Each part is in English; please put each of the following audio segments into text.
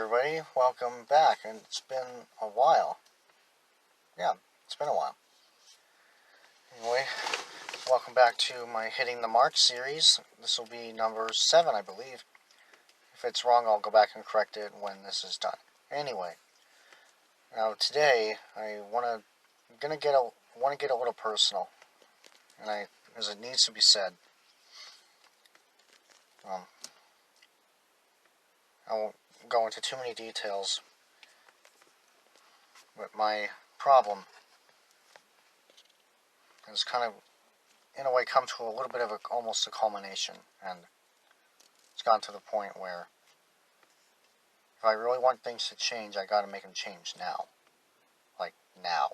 everybody, welcome back, and it's been a while. Yeah, it's been a while. Anyway, welcome back to my Hitting the Mark series. This will be number 7, I believe. If it's wrong, I'll go back and correct it when this is done. Anyway, now today I want to get a little personal, and because it needs to be said. I won't go into too many details, but my problem has kind of, in a way, come to a little bit of almost a culmination, and it's gotten to the point where if I really want things to change, I gotta make them change now. Like, now.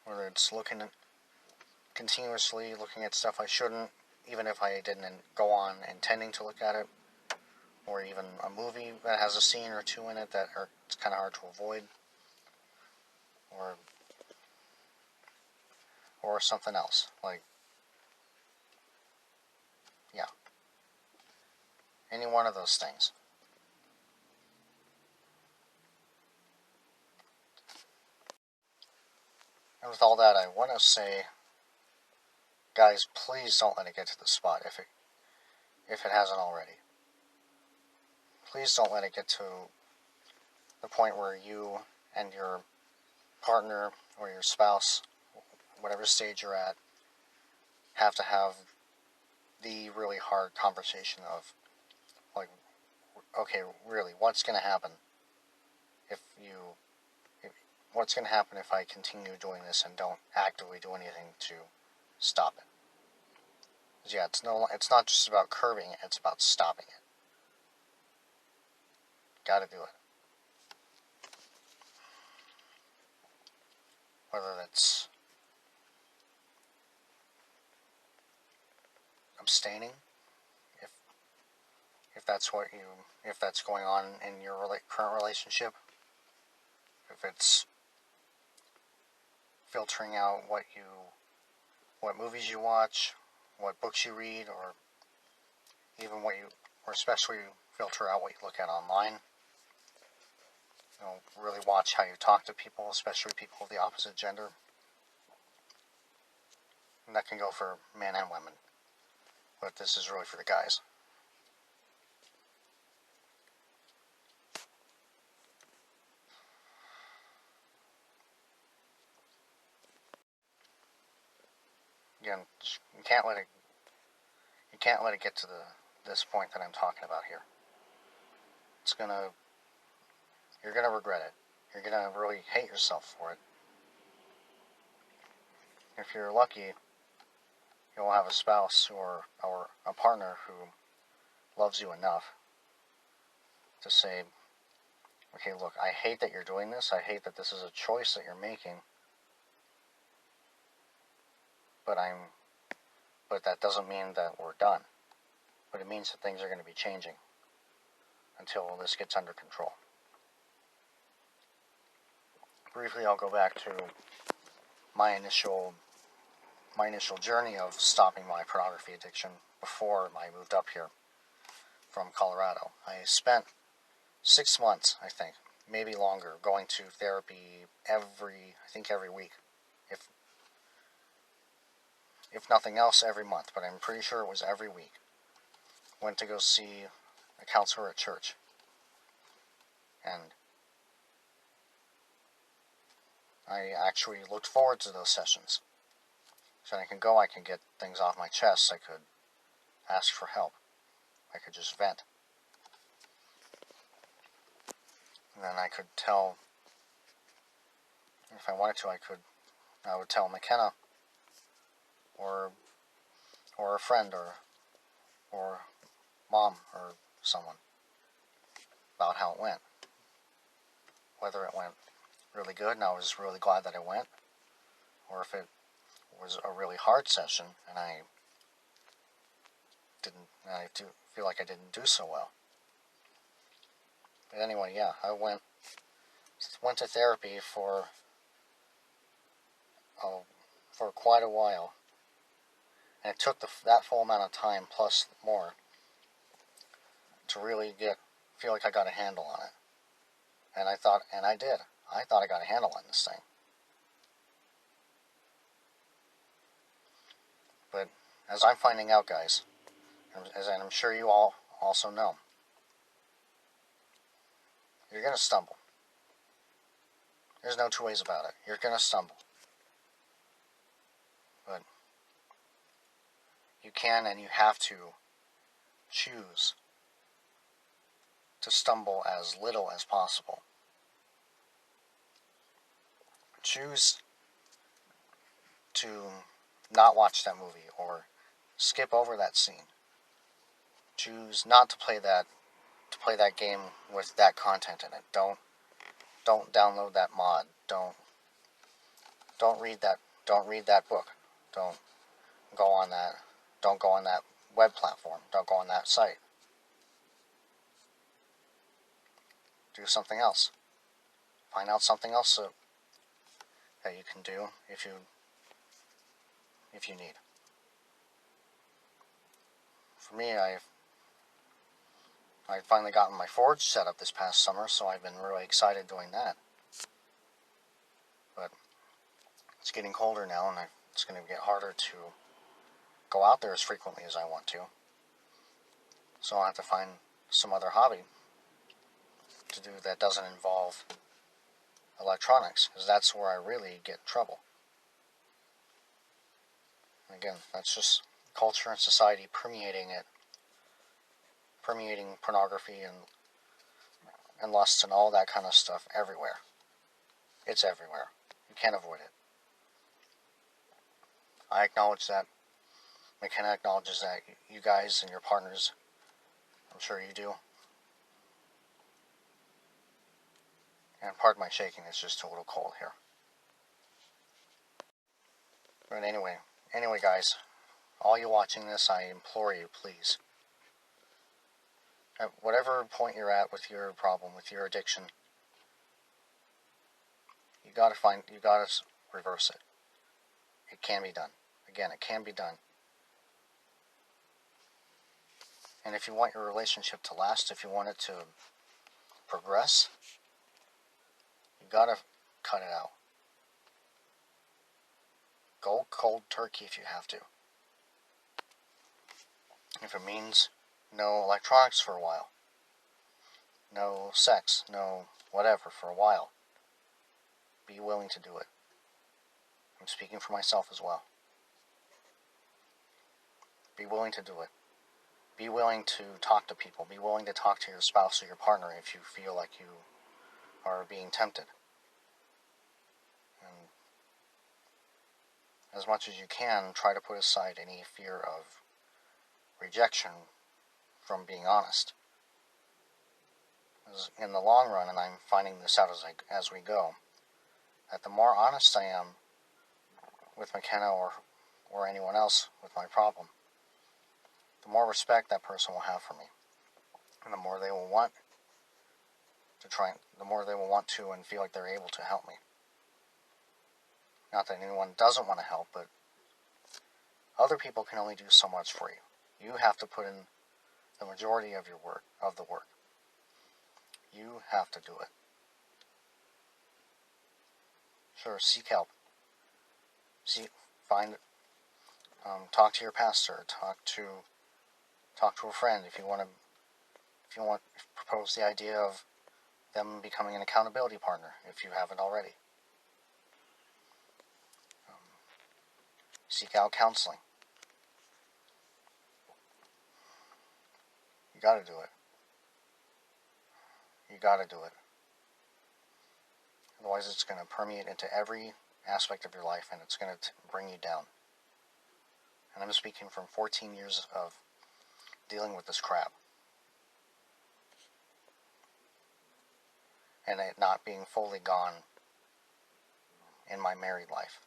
Whether it's continuously looking at stuff I shouldn't, even if I didn't go on intending to look at it, or even a movie that has a scene or two in it that it's kind of hard to avoid, or something else, like, yeah, any one of those things. And with all that, I want to say, guys, please don't let it get to the spot if it hasn't already. Please don't let it get to the point where you and your partner or your spouse, whatever stage you're at, have to have the really hard conversation of, like, okay, really, what's going to happen what's going to happen if I continue doing this and don't actively do anything to stop it? Because, yeah, it's not just about curbing it, it's about stopping it. Gotta do it. Whether it's abstaining, if that's going on in your current relationship, if it's filtering out what movies you watch, what books you read, or even or especially filter out what you look at online. Really watch how you talk to people, especially people of the opposite gender. And that can go for men and women, but this is really for the guys. Again, you can't let it get to this point that I'm talking about here. You're gonna regret it. You're gonna really hate yourself for it. If you're lucky, you'll have a spouse or a partner who loves you enough to say, okay, look, I hate that you're doing this. I hate that this is a choice that you're making. But that doesn't mean that we're done. But it means that things are going to be changing until this gets under control. Briefly, I'll go back to my initial journey of stopping my pornography addiction before I moved up here from Colorado. I spent 6 months, I think, maybe longer, going to therapy every week. If nothing else, every month, but I'm pretty sure it was every week. Went to go see a counselor at church. And I actually looked forward to those sessions. So I can get things off my chest. I could ask for help. I could just vent. And then I could tell, if I wanted to, I would tell McKenna, or a friend, or mom, or someone, about how it went. Whether it went really good and I was really glad that I went, or if it was a really hard session and I do feel like I didn't do so well. But anyway, yeah, I went to therapy for quite a while. And it took that full amount of time plus more to really feel like I got a handle on it. And I did. I thought I got a handle on this thing. But as I'm finding out, guys, as I'm sure you all also know, you're going to stumble. There's no two ways about it. You're going to stumble. But you can and you have to choose to stumble as little as possible. Choose to not watch that movie or skip over that scene. Choose not to play that game with that content in it. Don't download that mod. Don't read that book. Don't go on that web platform. Don't go on that site. Do something else. Find out something else that you can do if you need. For me, I finally gotten my forge set up this past summer, so I've been really excited doing that. But it's getting colder now, and it's going to get harder to go out there as frequently as I want to. So I'll have to find some other hobby to do that doesn't involve electronics, because that's where I really get in trouble. And again, that's just culture and society permeating pornography and lust and all that kind of stuff everywhere. It's everywhere. You can't avoid it. I acknowledge that. McKenna acknowledges that. You guys and your partners, I'm sure you do. And pardon my shaking, it's just a little cold here. But anyway, guys, all you watching this, I implore you, please, at whatever point you're at with your problem, with your addiction, you gotta reverse it. It can be done. Again, it can be done. And if you want your relationship to last, if you want it to progress, you gotta cut it out. Go cold turkey if you have to. If it means no electronics for a while, no sex, no whatever for a while, be willing to do it. I'm speaking for myself as well. Be willing to do it. Be willing to talk to people. Be willing to talk to your spouse or your partner if you feel like you are being tempted. And as much as you can, try to put aside any fear of rejection from being honest. In the long run, and I'm finding this out as we go, that the more honest I am with McKenna or anyone else with my problem, the more respect that person will have for me, and the more they will want to and feel like they're able to help me. Not that anyone doesn't want to help, but other people can only do so much for you. You have to put in the majority of the work. You have to do it. Sure, seek help. Talk to your pastor. Talk to a friend if you want to propose the idea of them becoming an accountability partner if you haven't already. Seek out counseling. You gotta do it. You gotta do it. Otherwise it's going to permeate into every aspect of your life and it's going to bring you down. And I'm speaking from 14 years of dealing with this crap. And it not being fully gone in my married life.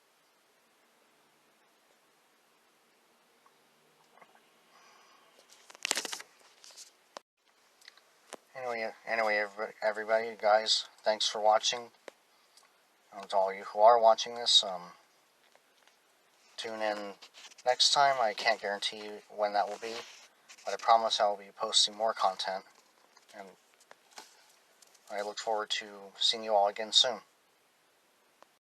Anyway, everybody, guys, thanks for watching. And to all you who are watching this, tune in next time. I can't guarantee when that will be, but I promise I will be posting more content, and I look forward to seeing you all again soon.